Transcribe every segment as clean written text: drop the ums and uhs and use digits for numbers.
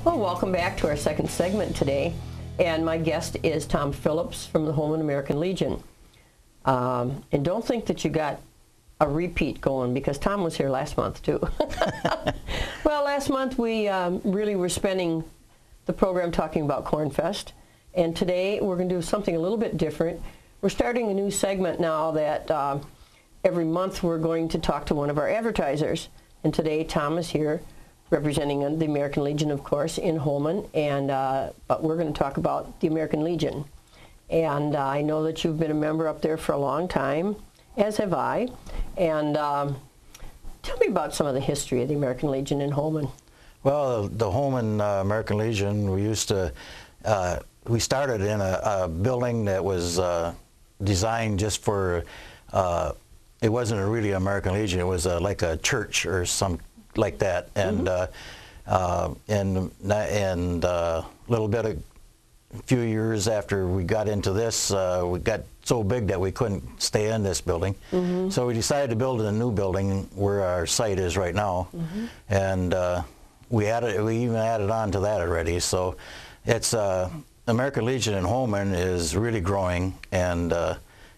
Well, welcome back to our second segment today, and my guest is Tom Phillips from the Holmen American Legion. And don't think that you got a repeat going, because Tom was here last month too. Well, last month we really were spending the program talking about Kornfest, and today we're going to do something a little bit different. We're starting a new segment now that every month we're going to talk to one of our advertisers, and today Tom is here representing the American Legion, of course, in Holmen, and but we're going to talk about the American Legion. And I know that you've been a member up there for a long time, as have I. And tell me about some of the history of the American Legion in Holmen. Well, the Holmen American Legion, we started in a building that was designed just for, it wasn't really an American Legion, it was like a church or some like that, and a little bit of a few years after we got into this, we got so big that we couldn't stay in this building, so we decided to build a new building where our site is right now, and we even added on to that already. So it's American Legion in Holmen is really growing, and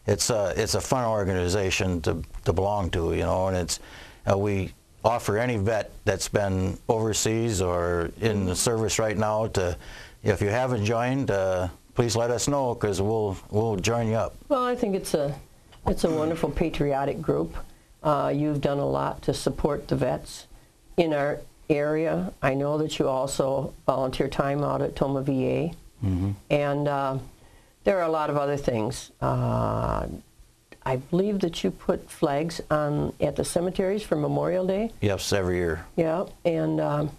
it's a fun organization to belong to, you know, and it's we offer any vet that's been overseas or in the service right now to, if you haven't joined, please let us know, because we'll join you up. Well, I think it's a wonderful patriotic group. You've done a lot to support the vets in our area. I know that you also volunteer time out at Toma VA, and there are a lot of other things. I believe that you put flags on at the cemeteries for Memorial Day. Yes, every year. Yeah, and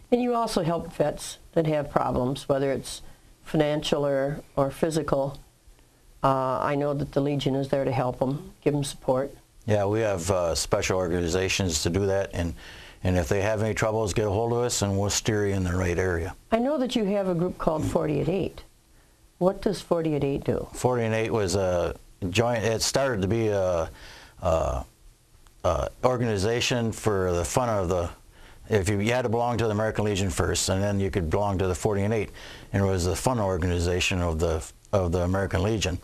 you also help vets that have problems, whether it's financial or physical. I know that the Legion is there to help them, give them support. Yeah, we have special organizations to do that, and if they have any troubles, get a hold of us, and we'll steer you in the right area. I know that you have a group called 40 at 8. What does 40 at 8 do? 40 at 8 was a joint. It started to be a organization for the fun of the. If you had to belong to the American Legion first, and then you could belong to the 40 and 8, and it was the fun organization of the American Legion.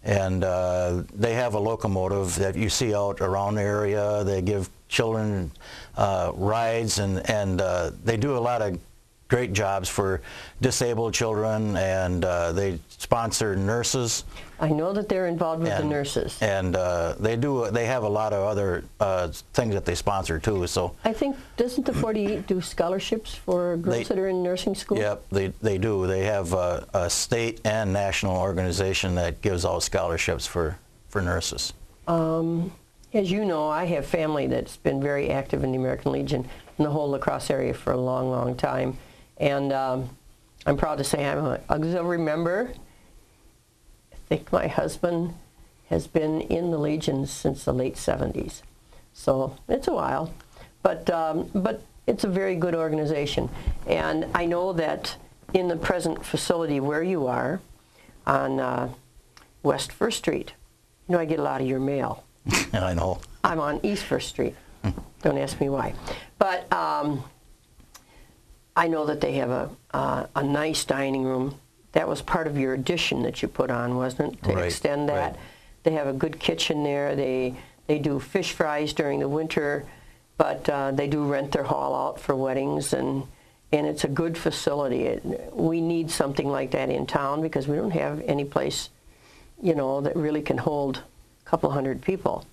And they have a locomotive that you see out around the area. They give children rides, and they do a lot of great jobs for disabled children, and they sponsor nurses. I know that they're involved with the nurses. And they have a lot of other things that they sponsor too. So I think, doesn't the 48 do scholarships for girls that are in nursing school? Yep, they do. They have a state and national organization that gives out scholarships for nurses. As you know, I have family that's been very active in the American Legion in the whole La Crosse area for a long, long time. And I'm proud to say I'm an auxiliary member. I think my husband has been in the Legion since the late 70s. So it's a while. But it's a very good organization. And I know that in the present facility where you are on West 1st Street, you know, I get a lot of your mail. I know. I'm on East 1st Street. Don't ask me why. But I know that they have a nice dining room. That was part of your addition that you put on, wasn't it? To extend that. Right. They have a good kitchen there. They do fish fries during the winter, but they do rent their hall out for weddings, and it's a good facility. We need something like that in town, because we don't have any place, you know, that really can hold a couple hundred people.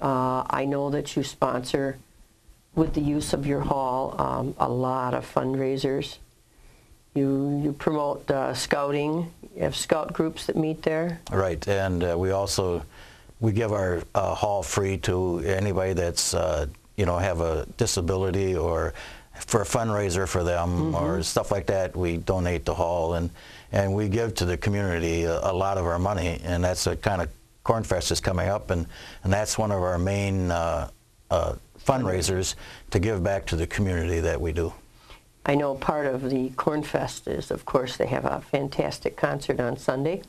I know that you sponsor, with the use of your hall, a lot of fundraisers. You promote scouting. You have scout groups that meet there. Right, and we give our hall free to anybody that's you know, have a disability, or for a fundraiser for them, or stuff like that. We donate the hall, and we give to the community a lot of our money, and that's a kind of Kornfest is coming up, and that's one of our main fundraisers, to give back to the community that we do. I know part of the Kornfest is, of course, they have a fantastic concert on Sunday.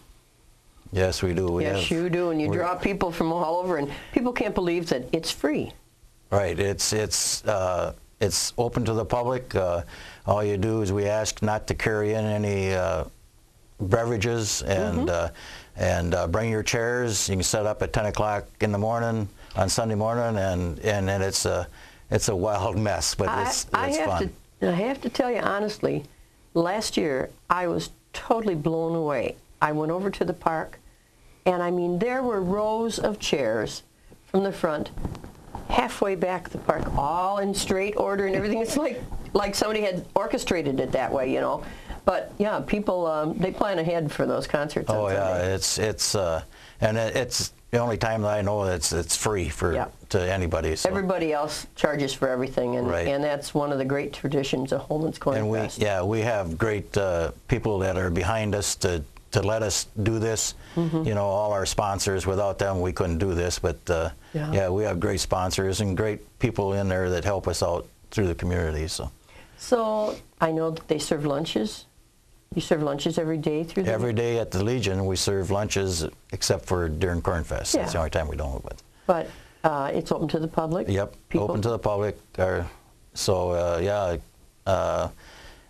Yes, we do. Yes, you do, and you draw people from all over, and people can't believe that it's free. Right. It's it's open to the public. All you do is we ask not to carry in any beverages, and bring your chairs. You can set up at 10 o'clock in the morning on Sunday morning, and it's a wild mess, but it's fun. I have to tell you honestly, last year I was totally blown away. I went over to the park, and I mean there were rows of chairs from the front halfway back the park, all in straight order and everything. It's like somebody had orchestrated it that way, you know. But yeah, people they plan ahead for those concerts. Oh yeah, it's the only time that I know that it's free to anybody. So. Everybody else charges for everything, and right. and that's one of the great traditions of Holmen's Kornfest. And we have great people that are behind us to let us do this. You know, all our sponsors. Without them, we couldn't do this. But yeah, we have great sponsors and great people in there that help us out through the community. So I know that they serve lunches. You serve lunches every day through the Every day at the Legion we serve lunches, except for during Kornfest. That's the only time we don't. But it's open to the public? Yep, open to the public.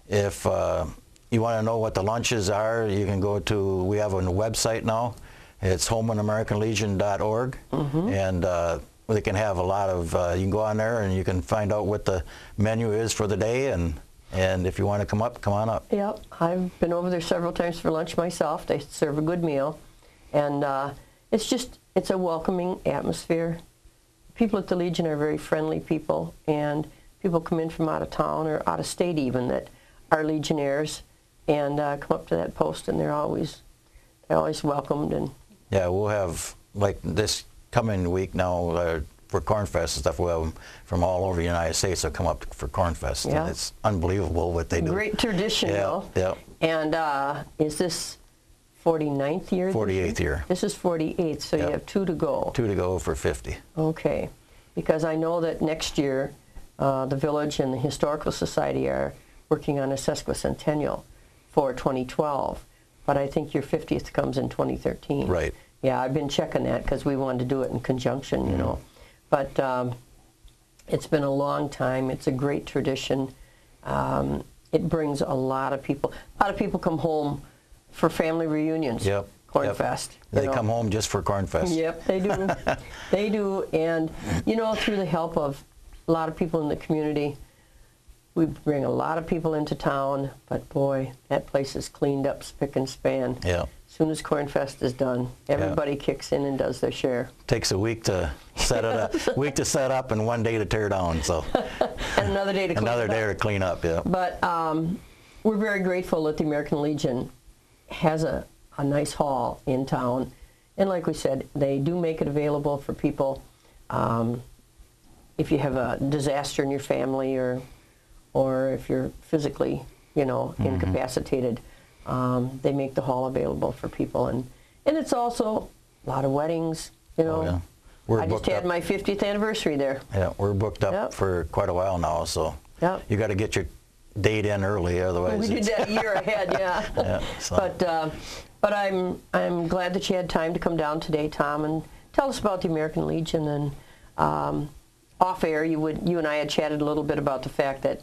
If you want to know what the lunches are, you can go to, we have a website now. It's holmenamericanlegion.org, and they can have a lot of, you can go on there and you can find out what the menu is for the day, and if you want to come on up. Yep, I've been over there several times for lunch myself. They serve a good meal, and it's a welcoming atmosphere. People at the Legion are very friendly people, and people come in from out of town or out of state even that are Legionnaires, and come up to that post, and they're always welcomed. And yeah, we'll have, like this coming week now, for Kornfest and stuff, we'll have them from all over the United States that come up for Kornfest. Yeah. And it's unbelievable what they do. Great tradition, though. Yeah. And is this 49th year? 48th year. This is 48th, so you have 2 to go. 2 to go for 50. Okay. Because I know that next year the Village and the Historical Society are working on a sesquicentennial for 2012. But I think your 50th comes in 2013. Right. Yeah, I've been checking that because we wanted to do it in conjunction, you know. But it's been a long time. It's a great tradition. It brings a lot of people. A lot of people come home for family reunions. Yep. Kornfest. They come home just for Kornfest. Yep, they do. They do. And, you know, through the help of a lot of people in the community, we bring a lot of people into town. But, boy, that place is cleaned up spick and span. Yeah. As soon as Kornfest is done, everybody kicks in and does their share. Takes a week to set it up, week to set up, and 1 day to tear down. So. And another day to clean up. Another day to clean up. Yeah. But we're very grateful that the American Legion has a nice hall in town, and like we said, they do make it available for people if you have a disaster in your family, or if you're physically, you know, incapacitated. They make the hall available for people, and it's also a lot of weddings, you know. Oh, yeah. I just had my 50th anniversary there. Yeah, we're booked up for quite a while now, so you got to get your date in early, otherwise. We did that a year ahead, yeah. But I'm glad that you had time to come down today, Tom, and tell us about the American Legion. And off air, you and I had chatted a little bit about the fact that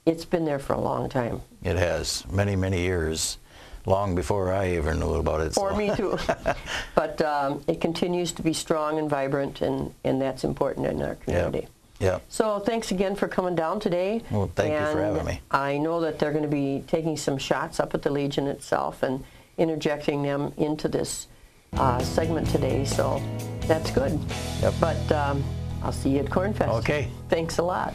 it's been there for a long time. It has, many, many years, long before I even knew about it. For me too. But it continues to be strong and vibrant, and that's important in our community. Yeah. So thanks again for coming down today. Well, thank you for having me. I know that they're going to be taking some shots up at the Legion itself and interjecting them into this segment today, so that's good. Yep. But I'll see you at Kornfest. Okay. Thanks a lot.